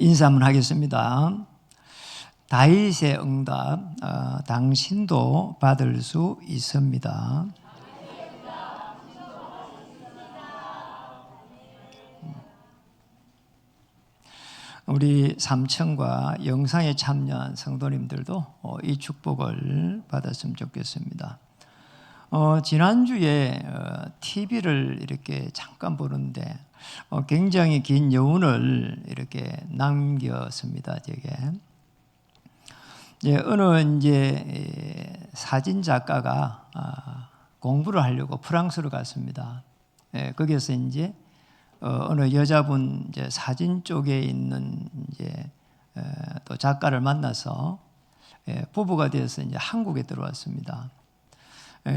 인사 한번 하겠습니다. 다윗의 응답, 당신도 받을 수 있습니다. 우리 삼청과 영상에 참여한 성도님들도 이 축복을 받았으면 좋겠습니다. 지난주에 TV를 이렇게 잠깐 보는데 굉장히 긴 여운을 이렇게 남겼습니다. 제게. 어느 사진 작가가 공부를 하려고 프랑스로 갔습니다. 거기서 어느 여자분 사진 쪽에 있는 또 작가를 만나서 부부가 되어서 한국에 들어왔습니다.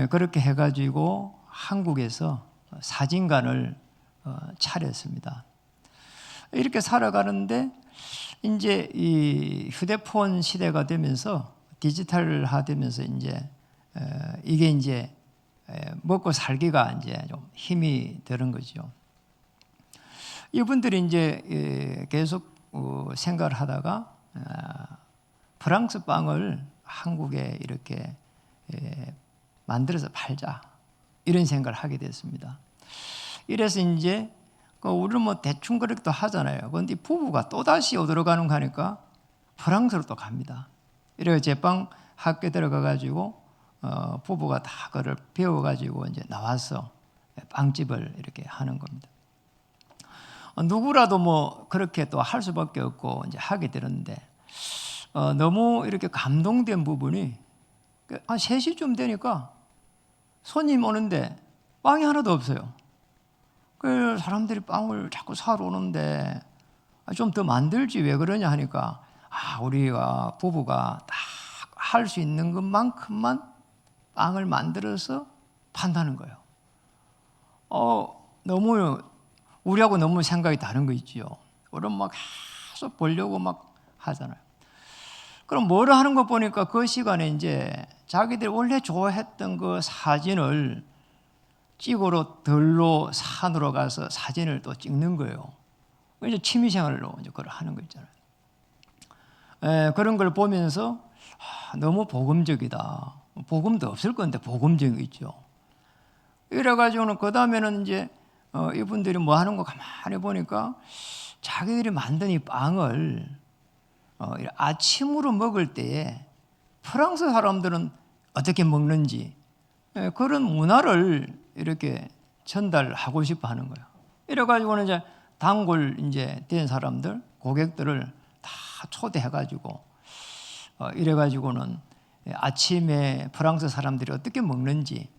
그렇게 해가지고 한국에서 사진관을 차렸습니다. 이렇게 살아가는데 이 휴대폰 시대가 되면서 디지털화되면서 이게 먹고 살기가 좀 힘이 드는 거죠. 이분들이 계속 생각을 하다가 프랑스 빵을 한국에 이렇게 만들어서 팔자 이런 생각을 하게 됐습니다. 이래서 우리는 뭐 대충 그렇게도 하잖아요. 그런데 부부가 또다시 어디로 가는 거 하니까 프랑스로 또 갑니다. 이래서 제빵 학교 들어가가지고 부부가 다 그걸 배워가지고 나와서 빵집을 이렇게 하는 겁니다. 누구라도 뭐 그렇게 또 할 수밖에 없고 하게 되는데 너무 이렇게 감동된 부분이 한 3시쯤 되니까 손님 오는데 빵이 하나도 없어요. 그 사람들이 빵을 자꾸 사러 오는데 좀 더 만들지 왜 그러냐 하니까 우리가 부부가 다 할 수 있는 것만큼만 빵을 만들어서 판다는 거예요. 너무 우리하고 너무 생각이 다른 거 있지요. 우리는 막 계속 보려고 막 하잖아요. 그럼 뭐를 하는 거 보니까 그 시간에 자기들이 원래 좋아했던 그 사진을 찍으러 들로 산으로 가서 사진을 또 찍는 거예요. 취미생활로 그걸 하는 거 있잖아요. 그런 걸 보면서 너무 복음적이다. 복음도 없을 건데 복음적이죠. 이래가지고는 그 다음에는 이분들이 뭐 하는 거 가만히 보니까 자기들이 만든 이 빵을 아침으로 먹을 때에 프랑스 사람들은 어떻게 먹는지 그런 문화를 이렇게 전달하고 싶어 하는 거예요. 이래가지고는 단골 된 사람들, 고객들을 다 초대해가지고 이래가지고는 아침에 프랑스 사람들이 어떻게 먹는지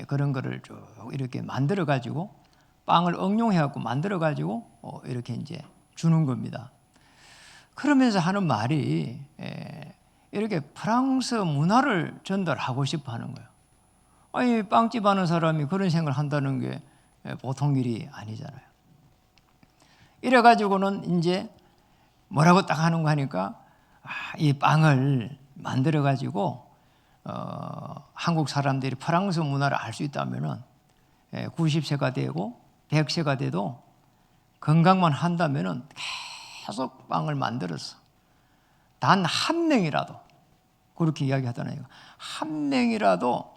그런 거를 쭉 이렇게 만들어가지고 빵을 응용해갖고 만들어가지고 이렇게 주는 겁니다. 그러면서 하는 말이 이렇게 프랑스 문화를 전달하고 싶어 하는 거예요. 아니, 빵집 하는 사람이 그런 생각을 한다는 게 보통 일이 아니잖아요. 이래가지고는 뭐라고 딱 하는 거 하니까 이 빵을 만들어가지고 한국 사람들이 프랑스 문화를 알 수 있다면은 90세가 되고 100세가 돼도 건강만 한다면은 계속 빵을 만들어서 단 한 명이라도 그렇게 이야기하잖아요. 한 명이라도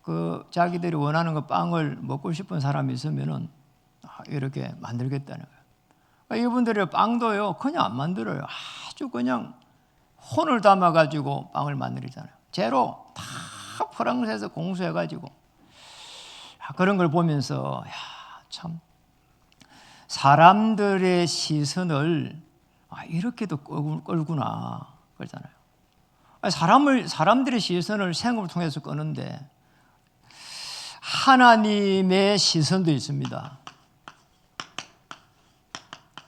그 자기들이 원하는 그 빵을 먹고 싶은 사람이 있으면은 이렇게 만들겠다는 거예요. 이분들의 빵도요 그냥 안 만들어요. 아주 그냥 혼을 담아가지고 빵을 만들잖아요. 제로 다 프랑스에서 공수해가지고 그런 걸 보면서 참 사람들의 시선을 이렇게도 끌구나 그러잖아요. 사람들의 시선을 생업을 통해서 끄는데 하나님의 시선도 있습니다.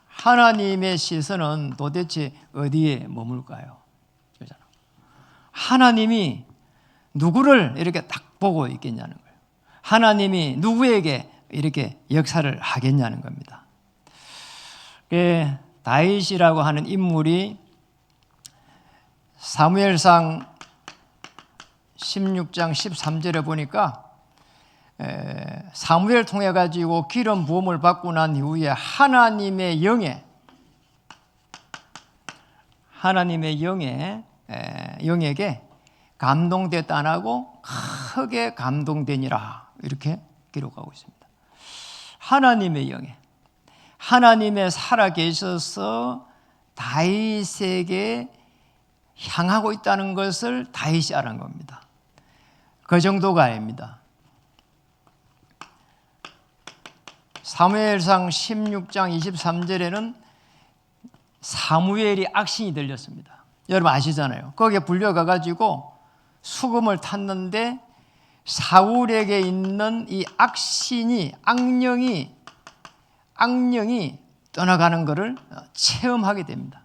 하나님의 시선은 도대체 어디에 머물까요? 그러잖아요. 하나님이 누구를 이렇게 딱 보고 있겠냐는 거예요. 하나님이 누구에게 이렇게 역사를 하겠냐는 겁니다. 다윗이라고 하는 인물이 사무엘상 16장 13절에 보니까 사무엘 통해 가지고 기름 부음을 받고 난 이후에 하나님의 영에 하나님의 영에게 감동됐다 안 하고 크게 감동되니라 이렇게 기록하고 있습니다. 하나님의 영에 하나님의 살아계셔서 다윗에게 향하고 있다는 것을 다윗이 알은 겁니다. 그 정도가 아닙니다. 사무엘상 16장 23절에는 사무엘이 악신이 들렸습니다. 여러분 아시잖아요. 거기에 불려가가지고 수금을 탔는데 사울에게 있는 이 악령이 떠나가는 것을 체험하게 됩니다.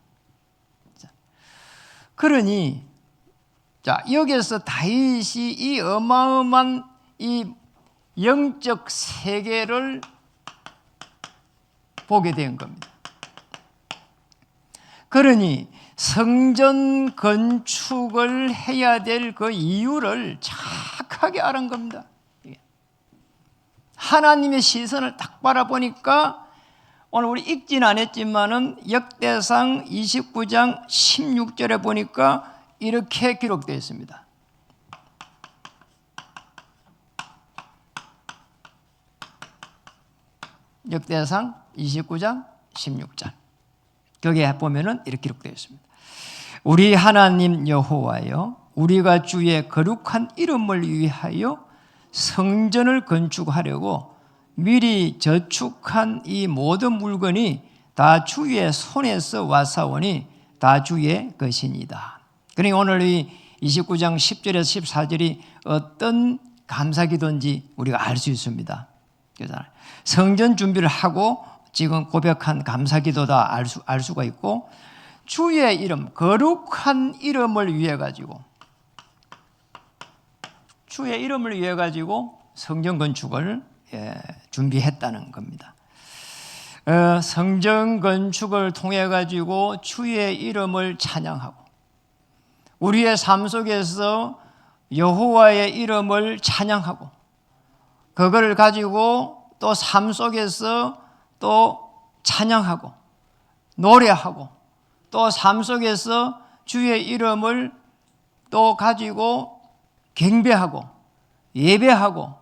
그러니 여기에서 다윗이 이 어마어마한 이 영적 세계를 보게 된 겁니다. 그러니 성전 건축을 해야 될 그 이유를 정확하게 알은 겁니다. 하나님의 시선을 딱 바라보니까 오늘 우리 읽지는 안 했지만은 역대상 29장 16절에 보니까 이렇게 기록되어 있습니다. 역대상 29장 16절. 거기에 보면은 이렇게 기록되어 있습니다. 우리 하나님 여호와여, 우리가 주의 거룩한 이름을 위하여 성전을 건축하려고 미리 저축한 이 모든 물건이 다 주의 손에서 왔사오니 다 주의 것이니이다. 그러니 오늘 이 29장 10절에서 14절이 어떤 감사기도인지 우리가 알 수 있습니다. 성전 준비를 하고 지금 고백한 감사기도다 알 수가 있고, 주의 이름, 거룩한 이름을 위해 가지고 주의 이름을 위해 가지고 성전 건축을 준비했다는 겁니다. 성전 건축을 통해 가지고 주의 이름을 찬양하고 우리의 삶 속에서 여호와의 이름을 찬양하고 그걸 가지고 또 삶 속에서 또 찬양하고 노래하고 또 삶 속에서 주의 이름을 또 가지고 경배하고 예배하고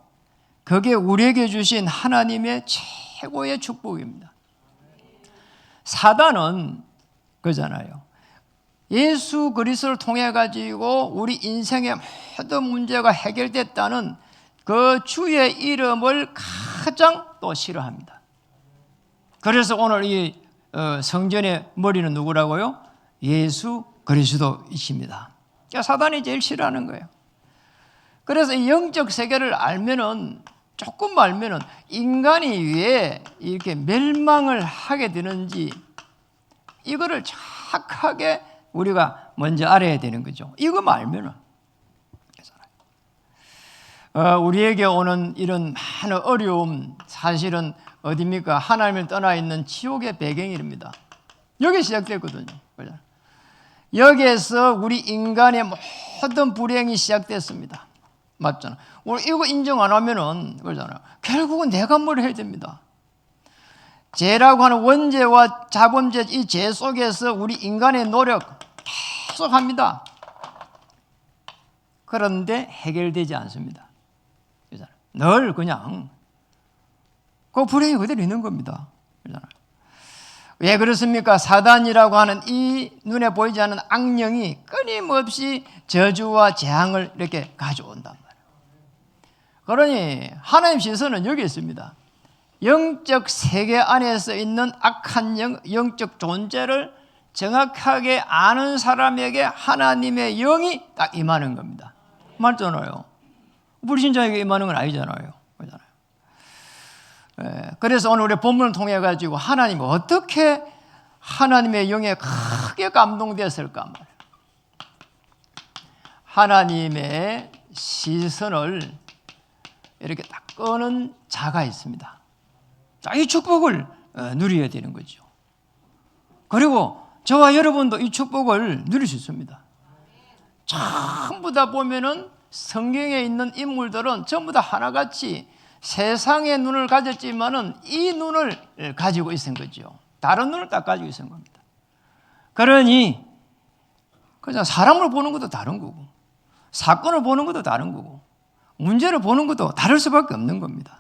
그게 우리에게 주신 하나님의 최고의 축복입니다. 사단은 그잖아요. 예수 그리스도를 통해 가지고 우리 인생의 모든 문제가 해결됐다는 그 주의 이름을 가장 또 싫어합니다. 그래서 오늘 이 성전의 머리는 누구라고요? 예수 그리스도이십니다. 그러니까 사단이 제일 싫어하는 거예요. 그래서 이 영적 세계를 알면은 조금 알면은 인간이 왜 이렇게 멸망을 하게 되는지 이거를 정확하게 우리가 먼저 알아야 되는 거죠. 이거만 알면은 우리에게 오는 이런 많은 어려움 사실은 어디입니까? 하나님을 떠나 있는 지옥의 배경입니다. 여기 시작됐거든요. 여기에서 우리 인간의 모든 불행이 시작됐습니다. 맞잖아. 오늘 이거 인정 안 하면은 그러잖아요. 결국은 내가 뭘 해야 됩니다. 죄라고 하는 원죄와 자범죄 이 죄 속에서 우리 인간의 노력 계속 합니다. 그런데 해결되지 않습니다. 그러잖아요. 늘 그냥 그 불행이 그대로 있는 겁니다. 그러잖아요. 왜 그렇습니까? 사단이라고 하는 이 눈에 보이지 않는 악령이 끊임없이 저주와 재앙을 이렇게 가져온단 말이에요. 그러니 하나님 시선은 여기 있습니다. 영적 세계 안에서 있는 악한 영적 존재를 정확하게 아는 사람에게 하나님의 영이 딱 임하는 겁니다. 맞잖아요. 불신자에게 임하는 건 아니잖아요. 그래서 오늘 우리 본문을 통해 가지고 하나님이 어떻게 하나님의 영에 크게 감동되었을까 말이에요. 하나님의 시선을 이렇게 딱 끄는 자가 있습니다. 자, 이 축복을 누려야 되는 거죠. 그리고 저와 여러분도 이 축복을 누릴 수 있습니다. 전부 다 보면은 성경에 있는 인물들은 전부 다 하나같이 세상의 눈을 가졌지만은 이 눈을 가지고 있은 거죠. 다른 눈을 딱 가지고 있는 겁니다. 그러니 그냥 사람을 보는 것도 다른 거고, 사건을 보는 것도 다른 거고, 문제를 보는 것도 다를 수밖에 없는 겁니다.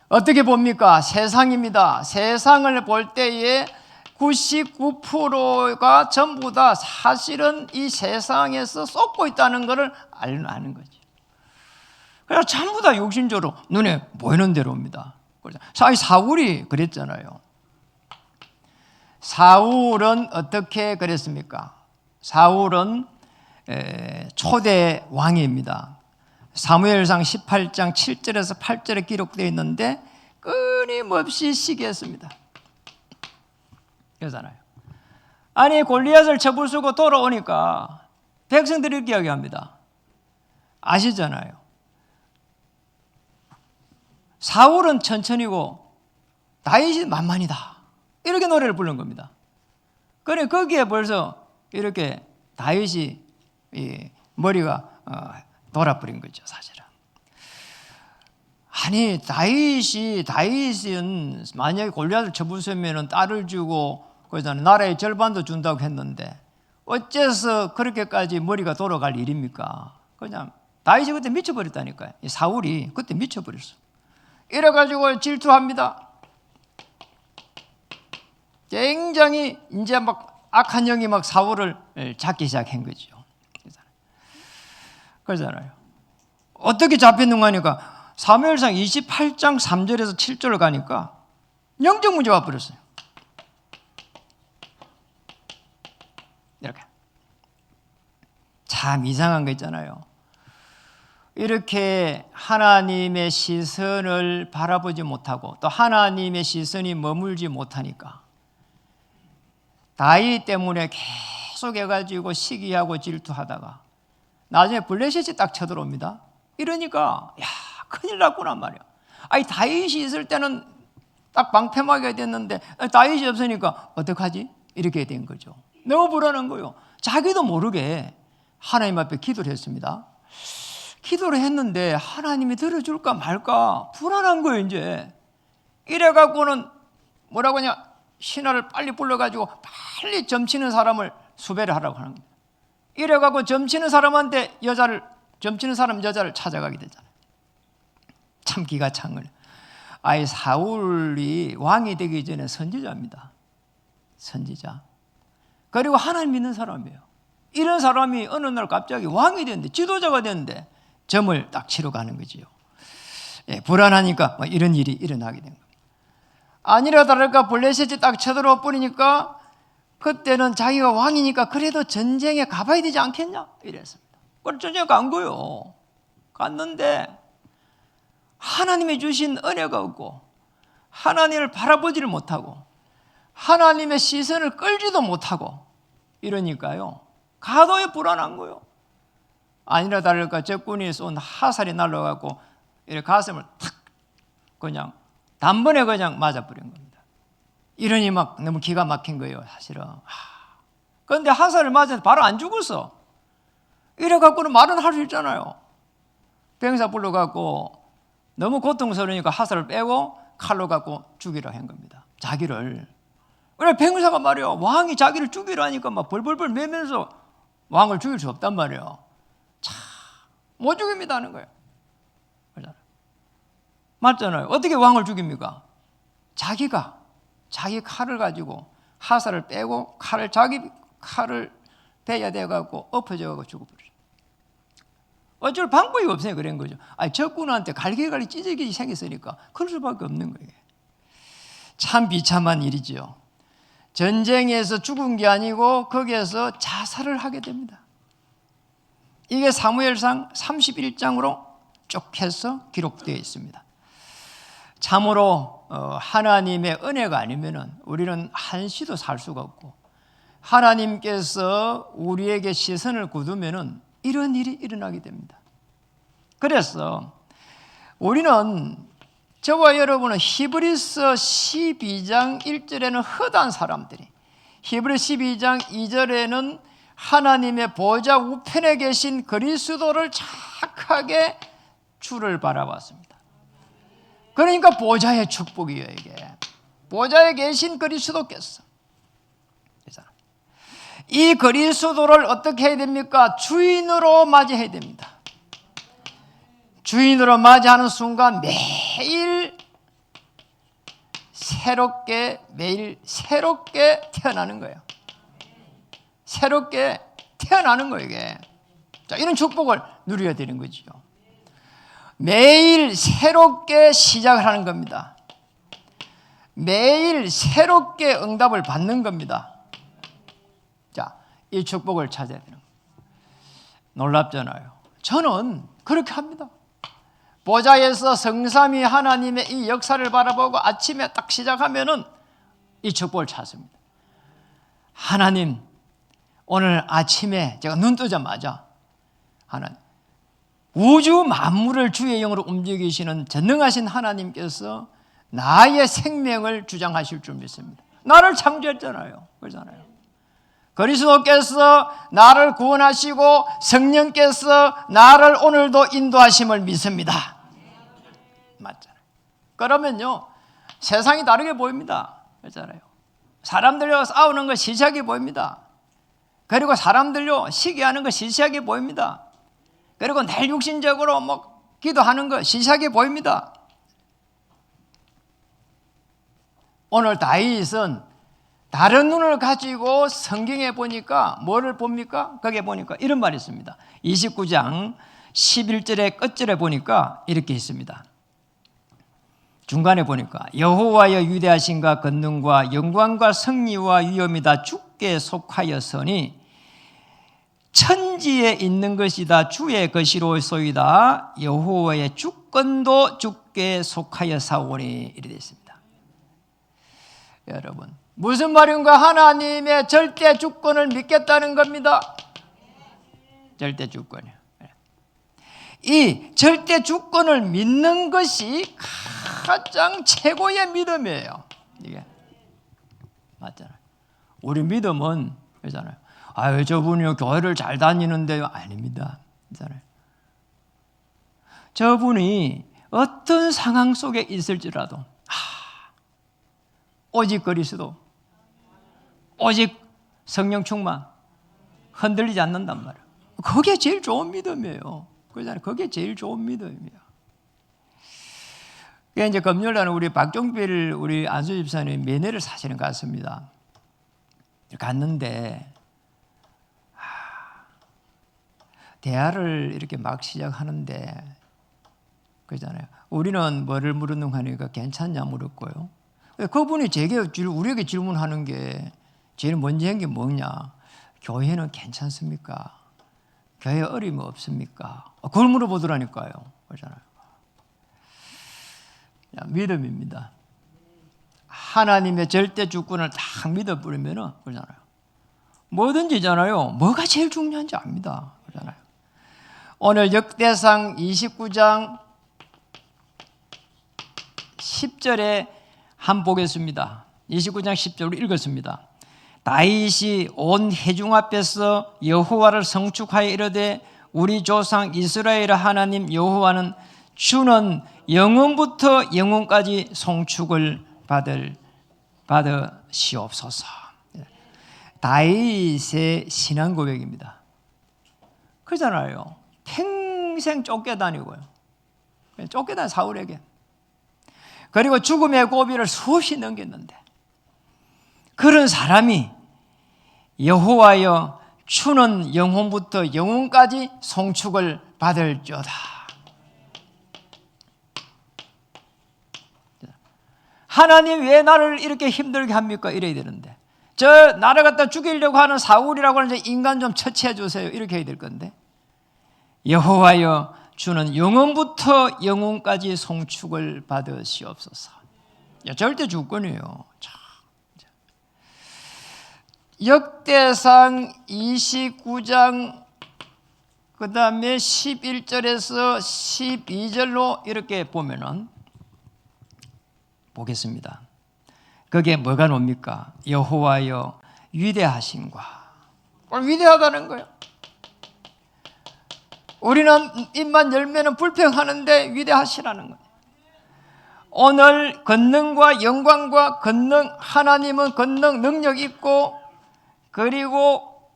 어떻게 봅니까? 세상입니다. 세상을 볼 때에 99%가 전부 다 사실은 이 세상에서 쏟고 있다는 것을 아는 거죠. 그래서 전부 다 육신적으로 눈에 보이는 대로 옵니다. 사울이 그랬잖아요. 사울은 어떻게 그랬습니까? 사울은 초대 왕입니다. 사무엘상 18장 7절에서 8절에 기록되어 있는데 끊임없이 시기했습니다. 그러잖아요. 아니 골리앗을 쳐부수고 돌아오니까 백성들이 이렇게 이야기합니다. 아시잖아요. 사울은 천천히고 다윗이 만만이다. 이렇게 노래를 부른 겁니다. 그래 거기에 벌써 이렇게 다윗이 머리가 돌아버린 거죠, 사실은. 아니 다윗은 만약에 골리앗을 쳐부수면 딸을 주고 그러잖아요. 나라의 절반도 준다고 했는데 어째서 그렇게까지 머리가 돌아갈 일입니까? 그냥 다윗이 그때 미쳐버렸다니까요. 사울이 그때 미쳐버렸어. 이래가지고 질투합니다. 굉장히 이제 막 악한 영이 막 사울을 잡기 시작한 거죠. 그러잖아요. 어떻게 잡혔는가 하니까 사무엘상 28장 3절에서 7절을 가니까 영적 문제가 와버렸어요. 이렇게. 참 이상한 거 있잖아요. 이렇게 하나님의 시선을 바라보지 못하고 또 하나님의 시선이 머물지 못하니까 다윗 때문에 계속 해가지고 시기하고 질투하다가 나중에 블레셋이 딱 쳐들어옵니다. 이러니까 야 큰일 났구나 말이야. 아니 다윗이 있을 때는 딱 방패막이가 됐는데 다윗이 없으니까 어떡하지? 이렇게 된 거죠. 너무 불안한 거예요. 자기도 모르게 하나님 앞에 기도를 했습니다. 기도를 했는데 하나님이 들어줄까 말까 불안한 거예요. 이제 이래갖고는 뭐라고 하냐, 신하를 빨리 불러가지고 빨리 점치는 사람을 수배를 하라고 하는 겁니다. 이래갖고 점치는 사람한테 점치는 사람 여자를 찾아가게 되잖아요. 참 기가 찬 거예요. 아예 사울이 왕이 되기 전에 선지자입니다. 선지자. 그리고 하나님 믿는 사람이에요. 이런 사람이 어느 날 갑자기 왕이 됐는데, 지도자가 됐는데 점을 딱 치러 가는 거지요. 불안하니까 이런 일이 일어나게 된 겁니다. 아니라 다를까 블레셋이 딱 쳐들어와 버리니까 그때는 자기가 왕이니까 그래도 전쟁에 가봐야 되지 않겠냐 이랬습니다. 그래서 전쟁에 간 거예요. 갔는데 하나님이 주신 은혜가 없고 하나님을 바라보지를 못하고 하나님의 시선을 끌지도 못하고 이러니까요 가도에 불안한 거예요. 아니라 다를까 적군이 쏜 화살이 날라가고 이렇게 가슴을 탁 그냥 단번에 그냥 맞아버린 겁니다. 이러니 막 너무 기가 막힌 거예요, 사실은. 그런데 화살을 맞아서 바로 안 죽었어. 이래갖고는 말은 할 수 있잖아요. 병사 불러갖고 너무 고통스러우니까 화살을 빼고 칼로 갖고 죽이라 한 겁니다. 자기를. 그래 병사가 말이요, 왕이 자기를 죽이라니까 막 벌벌벌 매면서 왕을 죽일 수 없단 말이에요. 참 못 죽입니다 하는 거예요. 맞잖아요. 어떻게 왕을 죽입니까? 자기가 자기 칼을 가지고 화살을 빼고 자기 칼을 베야 돼갖고 엎어져갖고 죽어버려요. 어쩔 방법이 없어요. 그런 거죠. 아니 적군한테 갈기갈기 찢어지기 생겼으니까 그럴 수밖에 없는 거예요. 참 비참한 일이죠. 전쟁에서 죽은 게 아니고 거기에서 자살을 하게 됩니다. 이게 사무엘상 31장으로 쭉 해서 기록되어 있습니다. 참으로 하나님의 은혜가 아니면 우리는 한시도 살 수가 없고 하나님께서 우리에게 시선을 굳으면 이런 일이 일어나게 됩니다. 그래서 우리는 저와 여러분은 히브리서 12장 1절에는 허다한 사람들이, 히브리서 12장 2절에는 하나님의 보좌 우편에 계신 그리스도를 착하게 주를 바라봤습니다. 그러니까 보좌의 축복이에요. 이게 보좌에 계신 그리스도께서 이 그리스도를 어떻게 해야 됩니까? 주인으로 맞이해야 됩니다. 주인으로 맞이하는 순간 매일 새롭게 태어나는 거예요. 새롭게 태어나는 거예요, 이게. 자, 이런 축복을 누려야 되는 거죠. 매일 새롭게 시작을 하는 겁니다. 매일 새롭게 응답을 받는 겁니다. 자, 이 축복을 찾아야 되는 거예요. 놀랍잖아요. 저는 그렇게 합니다. 보좌에서 성삼위 하나님의 이 역사를 바라보고 아침에 딱 시작하면은 이 축복을 찾습니다. 하나님, 오늘 아침에 제가 눈 뜨자마자 하나님, 우주 만물을 주의 영으로 움직이시는 전능하신 하나님께서 나의 생명을 주장하실 줄 믿습니다. 나를 창조했잖아요. 그렇잖아요. 그리스도께서 나를 구원하시고 성령께서 나를 오늘도 인도하심을 믿습니다. 맞잖아요. 그러면요, 세상이 다르게 보입니다. 그렇잖아요. 사람들과 싸우는 거 시시하게 보입니다. 그리고 사람들요, 시기하는 거 시시하게 보입니다. 그리고 내 육신적으로 기도하는 거 시시하게 보입니다. 오늘 다윗은 다른 눈을 가지고 성경에 보니까 뭐를 봅니까? 거기에 보니까 이런 말이 있습니다. 29장 11절의 끝절에 보니까 이렇게 있습니다. 중간에 보니까 여호와여 위대하신가 권능과 영광과 승리와 위엄이 다 주께 속하였으니 천지에 있는 것이 다 주의 것이로소이다. 여호와의 주권도 주께 속하여 사오니 이래 되어 있습니다. 여러분, 무슨 말인가? 하나님의 절대 주권을 믿겠다는 겁니다. 절대 주권이요. 이 절대 주권을 믿는 것이 가장 최고의 믿음이에요. 이게 맞잖아요. 우리 믿음은 그렇잖아요. 아유, 저분이 교회를 잘 다니는데요. 아닙니다. 그렇잖아요. 저분이 어떤 상황 속에 있을지라도 오직 그리스도, 오직 성령 충만, 흔들리지 않는단 말이에요. 그게 제일 좋은 믿음이에요. 그렇잖아요. 그게 제일 좋은 믿음이에요. 이제 금요일날 우리 박종필 우리 안수 집사님 면회를 사실은 갔습니다. 갔는데 대화를 이렇게 막 시작하는데 그러잖아요. 우리는 뭐를 물었는가 하니까 괜찮냐 물었고요. 그분이 우리에게 질문하는 게 제일 먼저 한 게 뭐냐? 교회는 괜찮습니까? 교회 어려움이 없습니까? 그걸 물어보더라니까요. 그러잖아요. 믿음입니다. 하나님의 절대 주권을 딱 믿어버리면은 그러잖아요. 뭐든지잖아요. 뭐가 제일 중요한지 압니다. 그러잖아요. 오늘 역대상 29장 10절에 한번 보겠습니다. 29장 10절을 읽었습니다. 다윗이 온 회중 앞에서 여호와를 성축하여 이르되 우리 조상 이스라엘 하나님 여호와는 주는 영원부터 영원까지 송축을 받으시옵소서. 다윗의 신앙 고백입니다. 그러잖아요. 평생 쫓겨다니고요. 쫓겨다니 사울에게. 그리고 죽음의 고비를 수없이 넘겼는데 그런 사람이 여호와여 주는 영혼부터 영혼까지 송축을 받을지어다. 하나님 왜 나를 이렇게 힘들게 합니까? 이래야 되는데 저 나를 갖다 죽이려고 하는 사울이라고 하는 인간 좀 처치해 주세요. 이렇게 해야 될 건데 여호와여 주는 영혼부터 영혼까지 송축을 받으시옵소서. 절대 주권이에요. 역대상 29장 그 다음에 11절에서 12절로 이렇게 보면은 보겠습니다. 그게 뭐가 뭡니까? 여호와여 위대하신과 위대하다는 거예요. 우리는 입만 열면은 불평하는데 위대하시라는 거예요. 오늘 권능과 영광과 권능, 하나님은 권능 능력 있고 그리고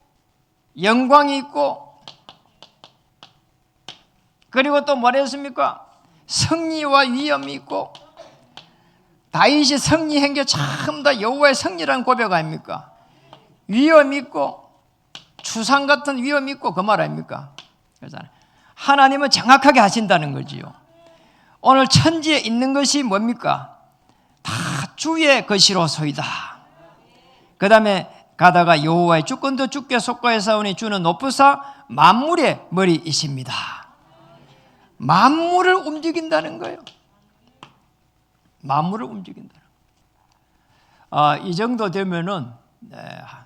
영광이 있고, 그리고 또 뭐랬습니까? 승리와 위엄이 있고, 다윗이 승리한 게 참 다 여호와의 승리라는 고백 아닙니까? 위엄이 있고, 추상 같은 위엄이 있고, 그 말 아닙니까? 그렇잖아요. 하나님은 정확하게 하신다는 거지요. 오늘 천지에 있는 것이 뭡니까? 다 주의 것이로소이다. 그 다음에 가다가 여호와의 주권도 주께 속하사오니 주는 높으사 만물의 머리이십니다. 만물을 움직인다는 거예요. 만물을 움직인다. 이 정도 되면은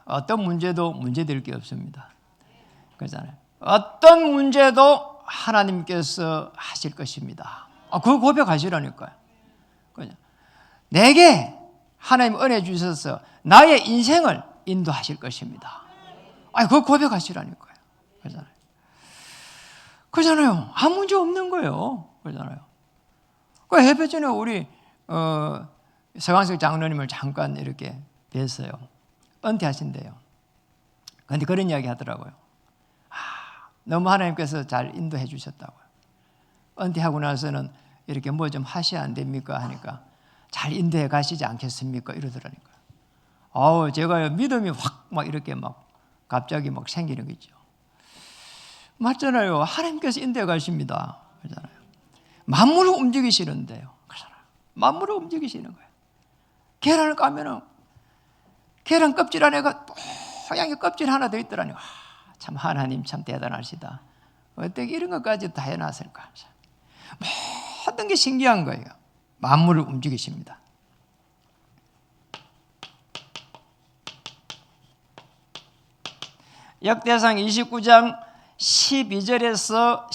어떤 문제도 문제될 게 없습니다. 그렇잖아요. 어떤 문제도 하나님께서 하실 것입니다. 그거 고백하시라니까요. 그냥 내게 하나님 은혜 주셔서 나의 인생을 인도하실 것입니다. 그거 고백하시라니까요. 그렇잖아요. 아무 문제 없는 거예요. 그렇잖아요. 그 해배 전에 우리 서광석 장로님을 잠깐 이렇게 뵀어요. 은퇴하신대요. 그런데 그런 이야기 하더라고요. 너무 하나님께서 잘 인도해 주셨다고요. 은퇴하고 나서는 이렇게 뭐 좀 하셔야 안 됩니까? 하니까 잘 인도해 가시지 않겠습니까? 이러더라니까요. 제가 믿음이 확 막 이렇게 막 갑자기 막 생기는 거죠. 맞잖아요. 하나님께서 인도해 가십니다. 그렇잖아요. 만물을 움직이시는데요. 그렇잖아요. 만물을 움직이시는 거예요. 계란을 까면은 계란 껍질 안에가 뽀얀 껍질 하나 더 있더라니. 참 하나님 참 대단하시다. 어떻게 이런 것까지 다 해놨을까? 모든 게 신기한 거예요. 만물을 움직이십니다. 역대상 29장 12절에서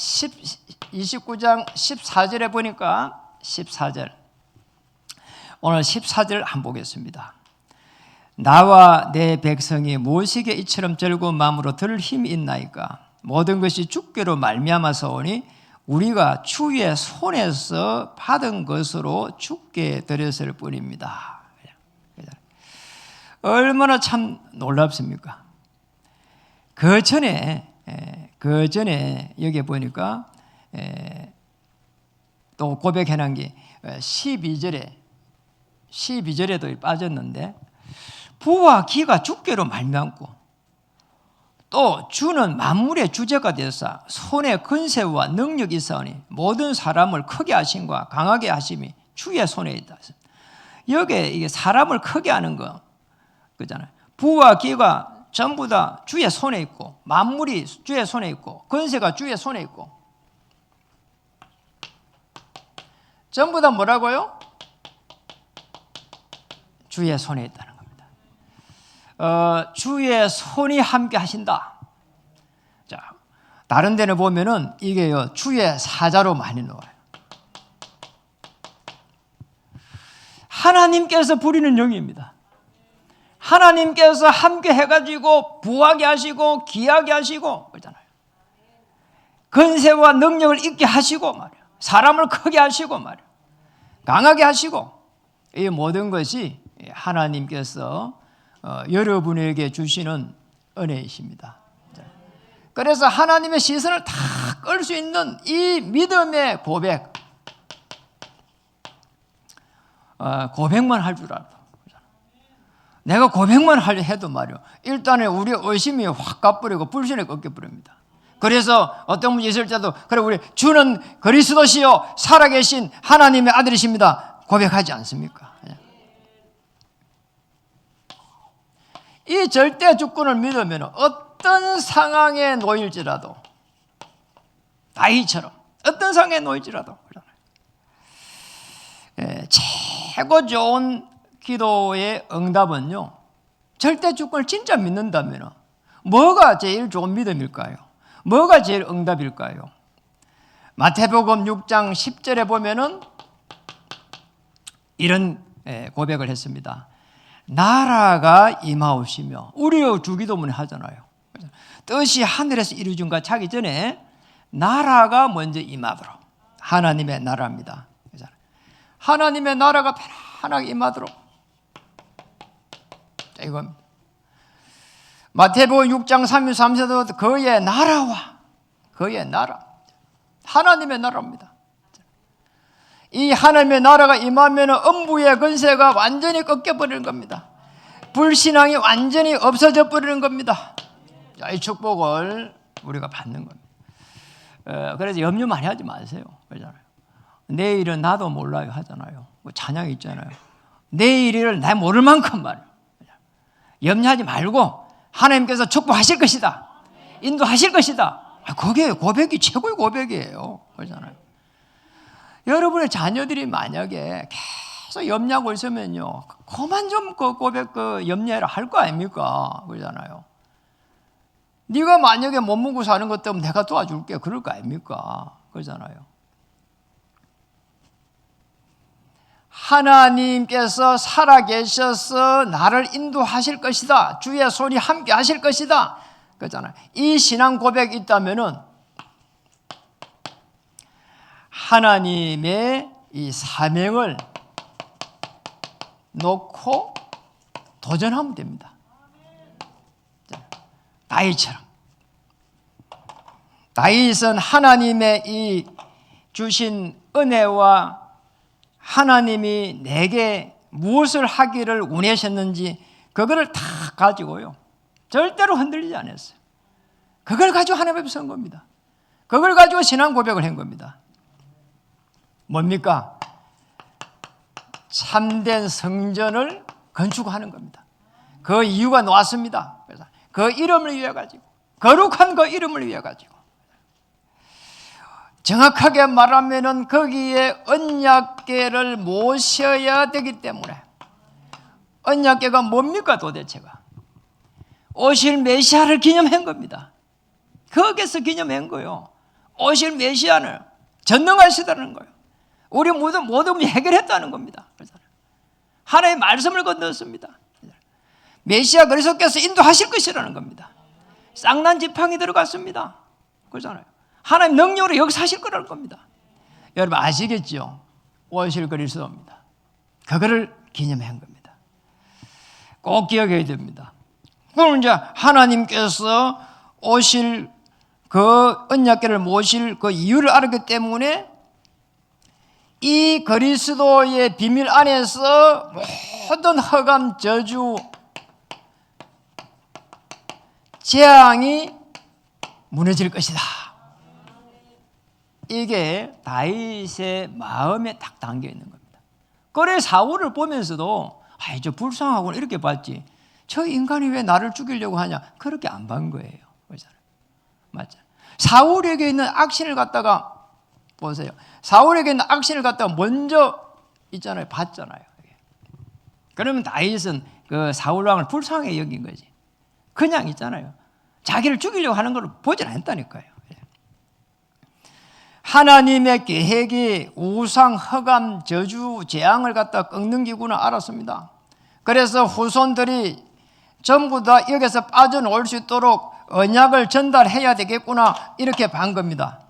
29장 14절에 보니까 14절, 오늘 14절 한번 보겠습니다. 나와 내 백성이 무엇이게 이처럼 즐거운 마음으로 들을 힘이 있나이까? 모든 것이 주께로 말미암아서 오니 우리가 주의 손에서 받은 것으로 주께 드렸을 뿐입니다. 얼마나 참 놀랍습니까? 그 전에 여기 보니까 또 고백해놓은 게 12절에도 빠졌는데, 부와 기가 주께로 말미암고 또 주는 만물의 주제가 되어서 손에 근세와 능력이 있사오니 모든 사람을 크게 하심과 강하게 하심이 주의 손에 있다. 여기에 이게 사람을 크게 하는 거 그잖아요. 부와 기가 전부 다 주의 손에 있고, 만물이 주의 손에 있고, 권세가 주의 손에 있고, 전부 다 뭐라고요? 주의 손에 있다는 겁니다. 주의 손이 함께 하신다. 자, 다른 데는 보면은 이게요, 주의 사자로 많이 나와요. 하나님께서 부리는 영입니다. 하나님께서 함께 해가지고 부하게 하시고 귀하게 하시고 그러잖아요. 근세와 능력을 있게 하시고 말이에요. 사람을 크게 하시고 말이에요. 강하게 하시고, 이 모든 것이 하나님께서 여러분에게 주시는 은혜이십니다. 그래서 하나님의 시선을 다 끌 수 있는 이 믿음의 고백만 할 줄 알아. 내가 고백만 해도 말이요, 일단은 우리의 의심이 확 가버리고 불신이 꺾여버립니다. 그래서 어떤 분이 있을 때도 그래, 우리 주는 그리스도시요 살아계신 하나님의 아들이십니다 고백하지 않습니까? 이 절대 주권을 믿으면 어떤 상황에 놓일지라도, 다윗처럼 어떤 상황에 놓일지라도 최고 좋은 기도의 응답은요, 절대 주권을 진짜 믿는다면 뭐가 제일 좋은 믿음일까요? 뭐가 제일 응답일까요? 마태복음 6장 10절에 보면은 이런 고백을 했습니다. 나라가 임하오시며, 우리의 주기도문에 하잖아요. 뜻이 하늘에서 이루어진 것 자기 전에 나라가 먼저 임하도록, 하나님의 나라입니다. 하나님의 나라가 편안하게 임하도록, 이겁니다. 마태복음 6장 33절도 그의 나라와 그의 나라, 하나님의 나라입니다. 이 하나님의 나라가 임하면 음부의 권세가 완전히 꺾여버리는 겁니다. 불신앙이 완전히 없어져 버리는 겁니다. 자, 이 축복을 우리가 받는 겁니다. 그래서 염려 많이 하지 마세요. 그러잖아요. 내일은 나도 몰라요 하잖아요. 뭐 찬양 있잖아요. 내일을 나 모를 만큼 말이에요. 염려하지 말고 하나님께서 축복하실 것이다. 인도하실 것이다. 그게 고백이 최고의 고백이에요. 그러잖아요. 여러분의 자녀들이 만약에 계속 염려하고 있으면요, 그만 좀 그 고백 염려해라 할 거 아닙니까? 그러잖아요. 네가 만약에 못 먹고 사는 것 때문에 내가 도와줄게 그럴 거 아닙니까? 그러잖아요. 하나님께서 살아계셔서 나를 인도하실 것이다. 주의 손이 함께 하실 것이다. 그러잖아요. 이 신앙 고백이 있다면은 하나님의 이 사명을 놓고 도전하면 됩니다. 다윗처럼. 다윗은 하나님의 이 주신 은혜와 하나님이 내게 무엇을 하기를 원하셨는지 그거를 다 가지고요, 절대로 흔들리지 않았어요. 그걸 가지고 하나님 앞에 선 겁니다. 그걸 가지고 신앙 고백을 한 겁니다. 뭡니까? 참된 성전을 건축하는 겁니다. 그 이유가 나왔습니다. 그래서 그 이름을 위해 가지고, 거룩한 그 이름을 위해 가지고, 정확하게 말하면은 거기에 언약궤를 모셔야 되기 때문에. 언약궤가 뭡니까 도대체가? 오실 메시아를 기념한 겁니다. 거기서 기념한 거예요. 오실 메시아를 전능하시다는 거예요. 우리 모든 문제 해결했다는 겁니다. 하나님의 말씀을 건넜습니다. 메시아 그리스도께서 인도하실 것이라는 겁니다. 쌍난 지팡이 들어갔습니다. 그렇잖아요. 하나님 능력으로 역사하실 거라는 겁니다. 여러분 아시겠죠? 오실 그리스도입니다. 그거를 기념한 겁니다. 꼭 기억해야 됩니다. 그럼 이제 하나님께서 오실 그 언약궤를 모실 그 이유를 알았기 때문에 이 그리스도의 비밀 안에서 모든 허감, 저주, 재앙이 무너질 것이다. 이게 다윗의 마음에 딱 담겨 있는 겁니다. 그래 사울을 보면서도 아이 저 불쌍하구나 이렇게 봤지, 저 인간이 왜 나를 죽이려고 하냐 그렇게 안 본 거예요. 그렇잖아요. 맞죠? 사울에게 있는 악신을 갖다가 보세요. 사울에게 있는 악신을 갖다가 먼저 있잖아요. 봤잖아요. 그러면 다윗은 그 사울 왕을 불쌍하게 여긴 거지. 그냥 있잖아요. 자기를 죽이려고 하는 걸 보질 않았다니까요. 하나님의 계획이 우상, 허감, 저주, 재앙을 갖다 꺾는 기구는 알았습니다. 그래서 후손들이 전부 다 여기서 빠져나올 수 있도록 언약을 전달해야 되겠구나 이렇게 반 겁니다.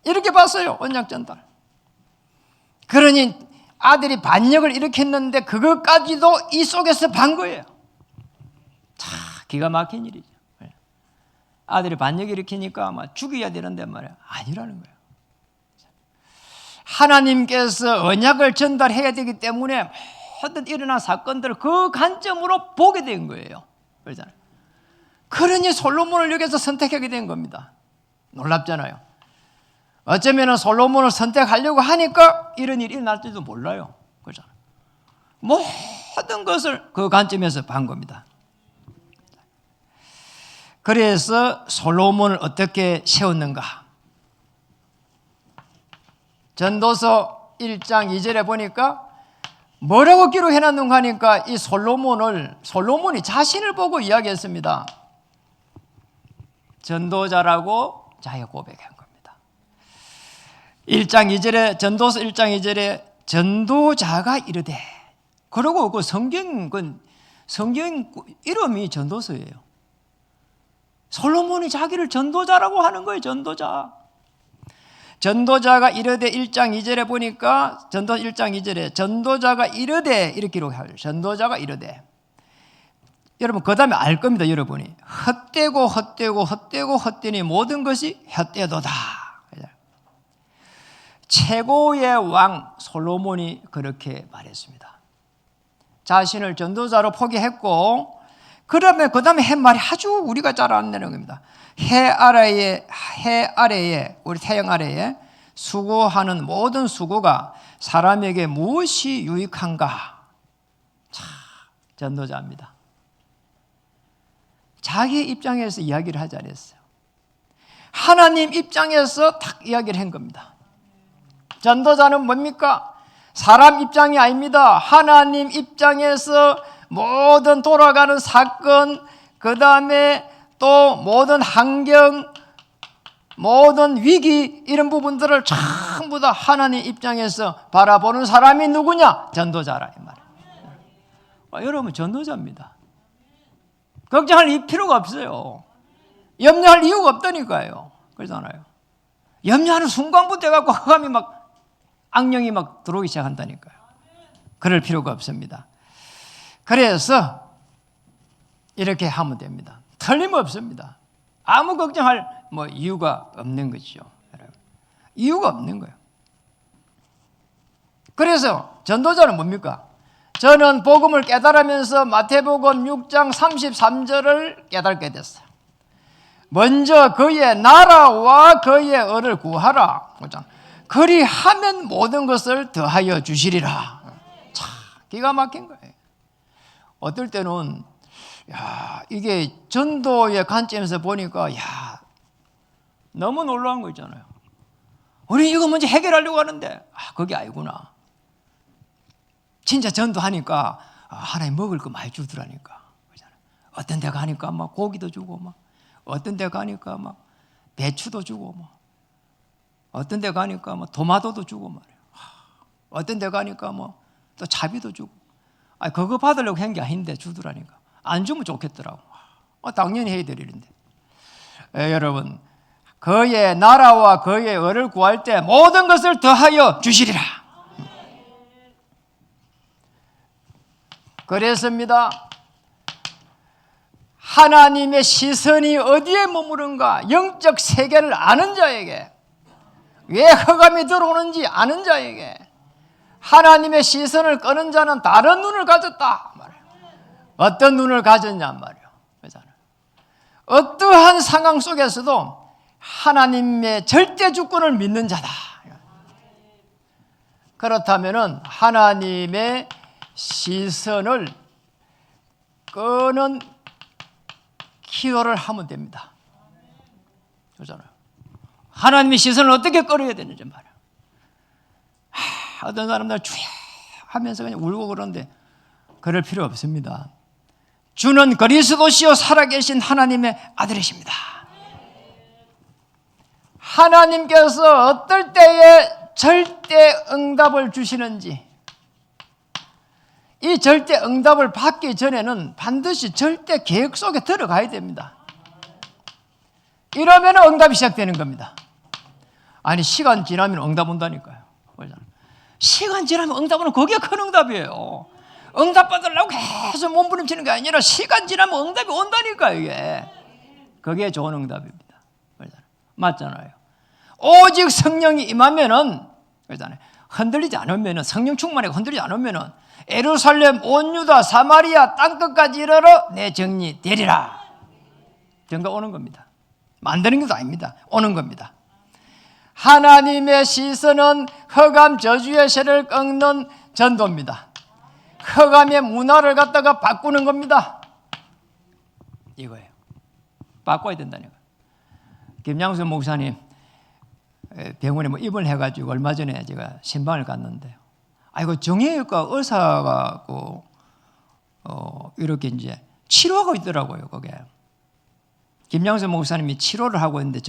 이렇게 봤어요. 언약 전달. 그러니 아들이 반역을 일으켰는데 그것까지도 이 속에서 반 거예요. 참 기가 막힌 일이죠. 아들이 반역을 일으키니까 아마 죽여야 되는데 말이야. 아니라는 거예요. 하나님께서 언약을 전달해야 되기 때문에 모든 일어난 사건들을 그 관점으로 보게 된 거예요. 그러잖아요. 그러니 솔로몬을 여기서 선택하게 된 겁니다. 놀랍잖아요. 어쩌면 솔로몬을 선택하려고 하니까 이런 일이 일어날지도 몰라요. 그렇잖아요. 모든 것을 그 관점에서 본 겁니다. 그래서 솔로몬을 어떻게 세웠는가? 전도서 1장 2절에 보니까 뭐라고 기록해놨는가 하니까 이 솔로몬이 자신을 보고 이야기했습니다. 전도자라고 자기가 고백한 겁니다. 1장 2절에 전도서 1장 2절에 전도자가 이르되, 그리고 그 성경 이름이 전도서예요. 솔로몬이 자기를 전도자라고 하는 거예요. 전도자. 전도자가 이르되 1장 2절에 보니까 전도 1장 2절에 전도자가 이르되 이렇게 기록하죠. 전도자가 이르되. 여러분 그 다음에 알 겁니다. 여러분이 헛되고 헛되고 헛되고 헛되니 모든 것이 헛되도다. 최고의 왕 솔로몬이 그렇게 말했습니다. 자신을 전도자로 포기했고 그러면 그 다음에 한 말이 아주 우리가 잘 아는 겁니다. 해 아래에 우리 태양 아래에 수고하는 모든 수고가 사람에게 무엇이 유익한가? 자, 전도자입니다. 자기 입장에서 이야기를 하지 않았어요. 하나님 입장에서 딱 이야기를 한 겁니다. 전도자는 뭡니까? 사람 입장이 아닙니다. 하나님 입장에서 모든 돌아가는 사건, 그 다음에 또 모든 환경, 모든 위기 이런 부분들을 전부 다 하나님 입장에서 바라보는 사람이 누구냐? 전도자라 이 말이에요. 여러분 전도자입니다. 걱정할 필요가 없어요. 염려할 이유가 없다니까요. 그러잖아요. 염려하는 순간부터 해갖고 흑암이 막 악령이 막 들어오기 시작한다니까요. 그럴 필요가 없습니다. 그래서 이렇게 하면 됩니다. 틀림없습니다. 아무 걱정할 이유가 없는 것이죠. 이유가 없는 거예요. 그래서 전도자는 뭡니까? 저는 복음을 깨달으면서 마태복음 6장 33절을 깨닫게 됐어요. 먼저 그의 나라와 그의 의를 구하라. 그리하면 모든 것을 더하여 주시리라. 참 기가 막힌 거예요. 어떨 때는 이게 전도의 관점에서 보니까 너무 놀라운 거 있잖아요. 우리 이거 먼저 해결하려고 하는데 그게 아니구나. 진짜 전도하니까 하나님 먹을 거 많이 주더라니까. 어떤 데 가니까 막 고기도 주고 어떤 데 가니까 막 배추도 주고 어떤 데 가니까 토마토도 주고 말이에요. 어떤 데 가니까 또 차비도 주고. 그거 받으려고 한 게 아닌데 주더라니까. 안 주면 좋겠더라고. 당연히 해야 되는데. 여러분, 그의 나라와 그의 의를 구할 때 모든 것을 더하여 주시리라. 그랬습니다. 하나님의 시선이 어디에 머무른가? 영적 세계를 아는 자에게, 왜 흑암이 들어오는지 아는 자에게 하나님의 시선을 끄는 자는 다른 눈을 가졌다 말이에요. 어떤 눈을 가졌냐 말이에요. 어떠한 상황 속에서도 하나님의 절대 주권을 믿는 자다. 그렇다면 하나님의 시선을 끄는 기도를 하면 됩니다. 그렇잖아요. 하나님의 시선을 어떻게 끌어야 되는지 말이에요. 어떤 사람들 주야 하면서 그냥 울고 그러는데 그럴 필요 없습니다. 주는 그리스도시요 살아계신 하나님의 아들이십니다. 하나님께서 어떨 때에 절대 응답을 주시는지, 이 절대 응답을 받기 전에는 반드시 절대 계획 속에 들어가야 됩니다. 이러면 응답이 시작되는 겁니다. 아니 시간 지나면 응답 온다니까요. 시간 지나면 응답 오는 그게 큰 응답이에요. 응답 받으려고 계속 몸부림치는 게 아니라 시간 지나면 응답이 온다니까요. 이게 그게 좋은 응답입니다. 맞잖아요. 오직 성령이 임하면은 흔들리지 않으면은, 성령 충만에 흔들리지 않으면은 예루살렘 온 유다 사마리아 땅끝까지 이르러 내 정리 되리라. 정가 오는 겁니다. 만드는 것도 아닙니다. 오는 겁니다. 하나님의 시선은 흑암 저주의 세를 꺾는 전도입니다. 흑암의 문화를 갖다가 바꾸는 겁니다. 이거예요. 바꿔야 된다는 거예요. 김양수 목사님 병원에 입원해가지고 얼마 전에 제가 신방을 갔는데요. 아이고 정형외과 의사가 이렇게 이제 치료하고 있더라고요. 거기에 김양수 목사님이 치료를 하고 있는데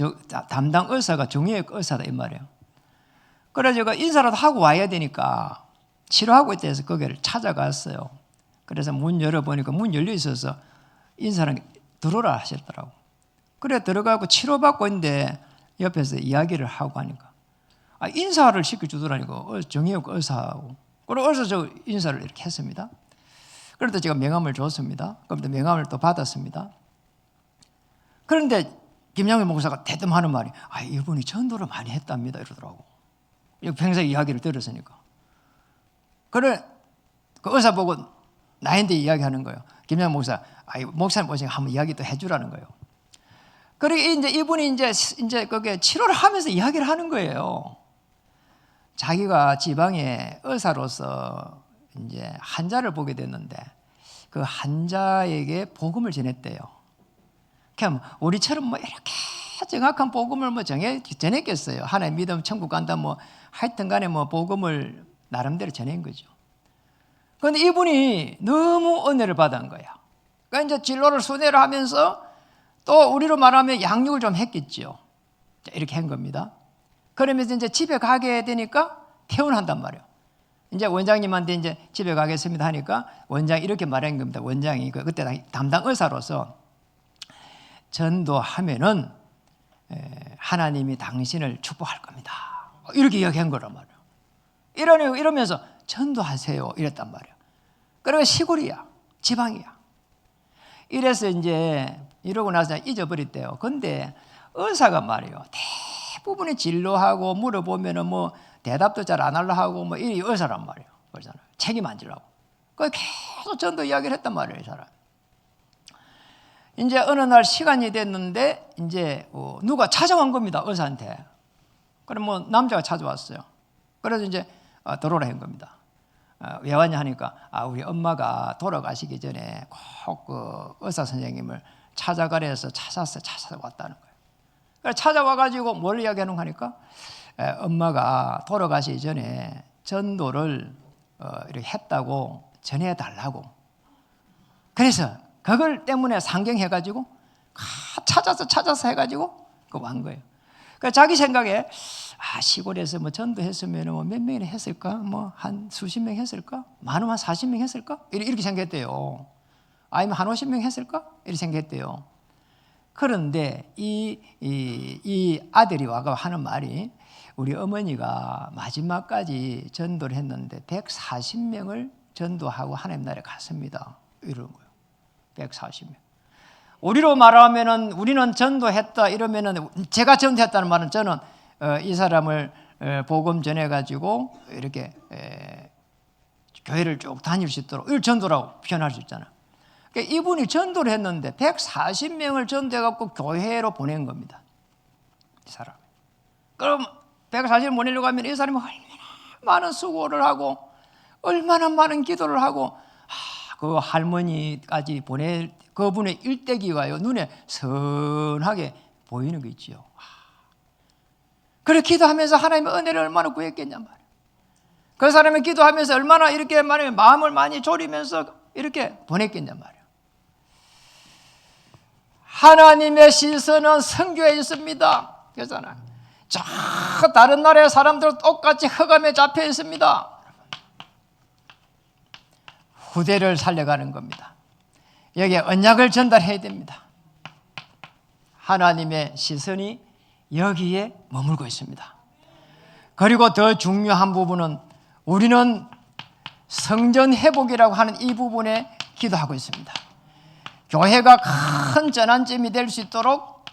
담당 의사가 정형외과 의사다 이 말이에요. 그래서 제가 인사라도 하고 와야 되니까 치료하고 있다 해서 거기를 찾아갔어요. 그래서 문 열어보니까 문 열려 있어서 인사랑 들어오라 하셨더라고. 그래 들어가고 치료받고 있는데 옆에서 이야기를 하고 하니까 인사를 시켜주더라니까. 정의역 의사하고. 그래서 저 인사를 이렇게 했습니다. 그런데 제가 명함을 줬습니다. 그런데 명함을 또 받았습니다. 그런데 김양현 목사가 대뜸 하는 말이 이분이 전도를 많이 했답니다 이러더라고. 평생 이야기를 들었으니까. 그래 그 의사 보고 나한테 이야기하는 거예요. 김양현 목사, 목사님 오시면 한번 이야기 또 해주라는 거예요. 그리고 이제 이분이 이제 그게 치료를 하면서 이야기를 하는 거예요. 자기가 지방의 의사로서 이제 환자를 보게 됐는데 그 환자에게 복음을 전했대요. 그냥 우리처럼 뭐 이렇게 정확한 복음을 뭐 전했겠어요. 하나님 믿으면 천국 간다 뭐 하여튼간에 뭐 복음을 나름대로 전한 거죠. 그런데 이분이 너무 은혜를 받은 거야. 그러니까 이제 진로를 순회를 하면서 또 우리로 말하면 양육을 좀 했겠죠. 이렇게 한 겁니다. 그러면서 이제 집에 가게 되니까 퇴원한단 말이에요. 이제 원장님한테 이제 집에 가겠습니다 하니까 원장이 이렇게 말한 겁니다. 원장이 그때 담당 의사로서 전도하면은 하나님이 당신을 축복할 겁니다. 이렇게 이야기한 거란 말이에요. 이러면서 전도하세요 이랬단 말이에요. 그리고 시골이야, 지방이야. 이래서 이제 이러고 나서 잊어버렸대요. 근데 의사가 말이에요. 대부분의 진료하고 물어보면은 뭐 대답도 잘 안 하려 하고 뭐 이 의사란 말이에요. 그러잖아요. 책임 안 지려고. 그 계속 전도 이야기를 했단 말이에요, 이 사람. 이제 어느 날 시간이 됐는데 이제 누가 찾아온 겁니다, 의사한테. 그럼 뭐 남자가 찾아왔어요. 그래서 이제 들어오라 한 겁니다. 왜 왔냐 하니까 우리 엄마가 돌아가시기 전에 꼭 그 의사 선생님을 찾아가래서 찾아왔다는 거예요. 그래서 찾아와가지고 뭘 이야기하는 거 하니까 엄마가 돌아가시기 전에 전도를 이렇게 했다고 전해달라고. 그래서 그걸 때문에 상경해가지고 찾아서 해가지고 그거 한 거예요. 그러니까 자기 생각에 시골에서 뭐 전도했으면 뭐 몇 명이나 했을까? 뭐 한 수십 명 했을까? 많으면 한 40명 했을까? 이렇게 생각했대요. 아니면 한 50명 했을까? 이렇게 생각했대요. 그런데 이 아들이 와가 하는 말이 우리 어머니가 마지막까지 전도를 했는데 140명을 전도하고 하나님 나라에 갔습니다. 이러는 거예요. 140명. 우리로 말하면은 우리는 전도했다 이러면은 제가 전도했다는 말은 저는 이 사람을 복음 전해가지고 이렇게 교회를 쭉 다닐 수 있도록 이걸 전도라고 표현할 수 있잖아요. 그러니까 이분이 전도를 했는데 140명을 전도해갖고 교회로 보낸 겁니다. 이 사람. 그럼 140명 보내려고 하면 이 사람이 얼마나 많은 수고를 하고 얼마나 많은 기도를 하고 그 할머니까지 보낼 그분의 일대기가요 눈에 선하게 보이는 거 있지요. 그래 기도하면서 하나님의 은혜를 얼마나 구했겠냐 말이에요. 그 사람이 기도하면서 얼마나 이렇게 마음을 많이 졸이면서 이렇게 보냈겠냐 말이에요. 하나님의 시선은 성교에 있습니다. 그렇잖아요. 저 다른 나라의 사람들 똑같이 흑암에 잡혀 있습니다. 후대를 살려가는 겁니다. 여기에 언약을 전달해야 됩니다. 하나님의 시선이 여기에 머물고 있습니다. 그리고 더 중요한 부분은 우리는 성전 회복이라고 하는 이 부분에 기도하고 있습니다. 교회가 큰 전환점이 될 수 있도록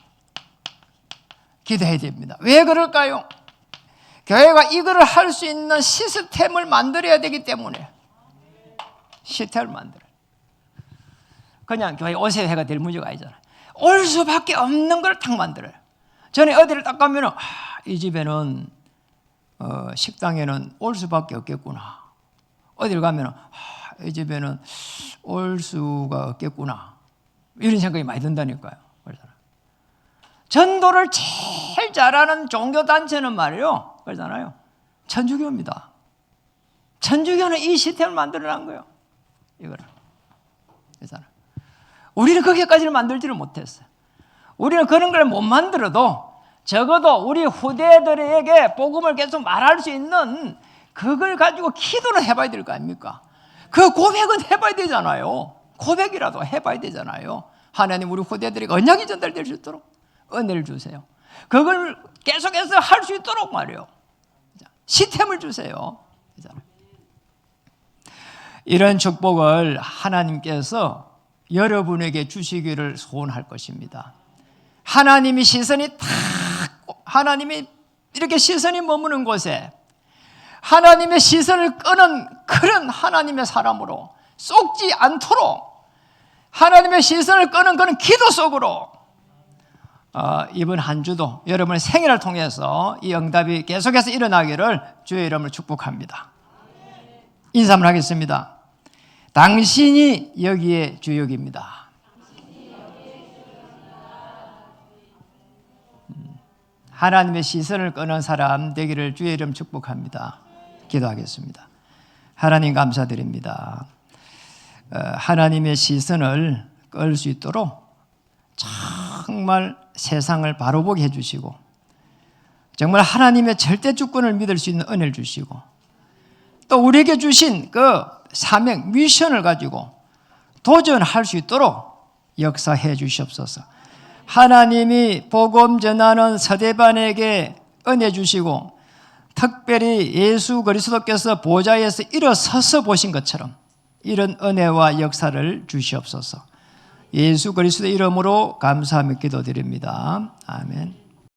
기도해야 됩니다. 왜 그럴까요? 교회가 이거를 할 수 있는 시스템을 만들어야 되기 때문에 시스템을 만들어요. 그냥 교회 오세요 해가 될 문제가 아니잖아요. 올 수밖에 없는 걸 딱 만들어요. 전에 어디를 딱 가면은 이 집에는 식당에는 올 수밖에 없겠구나. 어디를 가면은 이 집에는 올 수가 없겠구나. 이런 생각이 많이 든다니까요. 전도를 제일 잘하는 종교단체는 말이에요. 그러잖아요. 천주교입니다. 천주교는 이 시스템을 만들어낸 거예요. 이거를. 그렇잖아요. 우리는 거기까지는 만들지를 못했어요. 우리는 그런 걸 못 만들어도 적어도 우리 후대들에게 복음을 계속 말할 수 있는 그걸 가지고 기도를 해봐야 될 거 아닙니까? 그 고백은 해봐야 되잖아요. 고백이라도 해봐야 되잖아요. 하나님 우리 후대들에게 언약이 전달될 수 있도록 은혜를 주세요. 그걸 계속해서 할 수 있도록 말이에요. 시템을 주세요. 이런 축복을 하나님께서 여러분에게 주시기를 소원할 것입니다. 하나님이 이렇게 시선이 머무는 곳에 하나님의 시선을 끄는 그런 하나님의 사람으로 쏙지 않도록 하나님의 시선을 끄는 그런 기도 속으로 이번 한 주도 여러분의 생일을 통해서 이 응답이 계속해서 일어나기를 주의 이름으로 축복합니다. 인사 한번 하겠습니다. 당신이 여기에 주역입니다. 하나님의 시선을 끄는 사람 되기를 주의 이름 축복합니다. 기도하겠습니다. 하나님 감사드립니다. 하나님의 시선을 끌 수 있도록 정말 세상을 바로 보게 해주시고 정말 하나님의 절대 주권을 믿을 수 있는 은혜를 주시고 또 우리에게 주신 그 사명, 미션을 가지고 도전할 수 있도록 역사해 주시옵소서. 하나님이 복음 전하는 서대반에게 은혜 주시고 특별히 예수 그리스도께서 보좌에서 일어서서 보신 것처럼 이런 은혜와 역사를 주시옵소서. 예수 그리스도의 이름으로 감사하며 기도드립니다. 아멘.